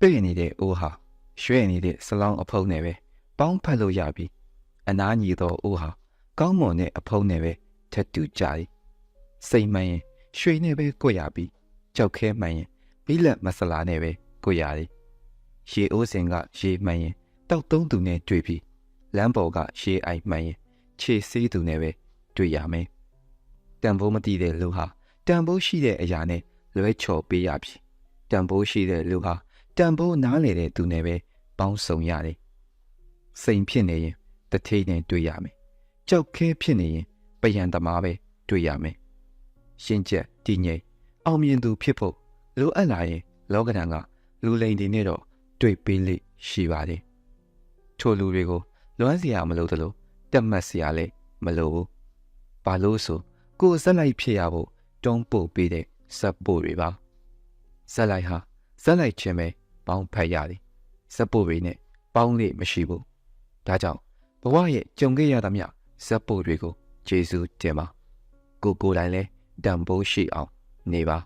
တွေ့နေတဲ့အိုးဟာရွှဲနေတဲ့စလောင်းအဖုံးနဲ့ပဲပေါင်းဖက်လို့ရပြီးအနားညီသောအိုးဟာကောင်းမွန်တဲ့အဖုံးနဲ့ပဲထက်တူကြသည်စိတ်မှန်ရင်ရွှေနဲ့ပဲကိုရပြီးကြောက်ခဲမှန်ရင်ဘိလက်မဆလာနဲ့ပဲကိုရသည်ရေအိုးစင်ကရေမှန်ရင်တောက်သုံးသူနဲ့တွေ့ပြီးလမ်းပေါ်ကရေအိုက်မှန်ရင်ခြေဆေးသူနဲ့ပဲတွေ့ရမယ်တန်ဖိုးမသိတဲ့လူဟာတန်ဖိုးရှိတဲ့အရာနဲ့လွဲချော်ပေးရပြီတန်ဖိုးရှိတဲ့လူဟာတန်ဖိုးနားလေတဲ့သူနဲ့ပဲပေါင်းစုံရတယ်စိန်ဖြစ်နေရင်တထိတ်နဲ့တွေ့ရမယ်ကြောက်ခဲဖြစ်နေရင်ပယံသမားပဲတွေ့ရမယ်ရှင်းချက်တည်ငြိမ်အောင်မြင်သူဖြစ်ဖို့လိုအပ်လာရင်လောကဓာတ်ကလူလိန်တွေနဲ့တော့တွေ့ပေးလိရှိပါတယ်ထိုလူတွေကိုလွမ်းစရာမလိုသလိုတက်မှတ်စရာလည်းမလိုဘူးဘာလို့ဆိုကိုယ်ဇက်လိုက်ဖြစ်ရဖို့တွန်းပို့ပေးတဲ့ဇက်ပို့တွေပါဇက်လိုက်ဟာဇက်လိုက်ခြင်းပဲပေါင်းဖက်ရတယ်ဇက်ပို့တွေနဲ့ပေါင်းလို့မရှိဘူးဒါကြောင့်ဘဝရဲ့ကြုံခဲ့ရသမျှဇက်ပို့တွေကိုကျေးဇူးတင်ပါကိုယ်တိုင်လည်းတန်ဖိုးရှိအောင်နေပါ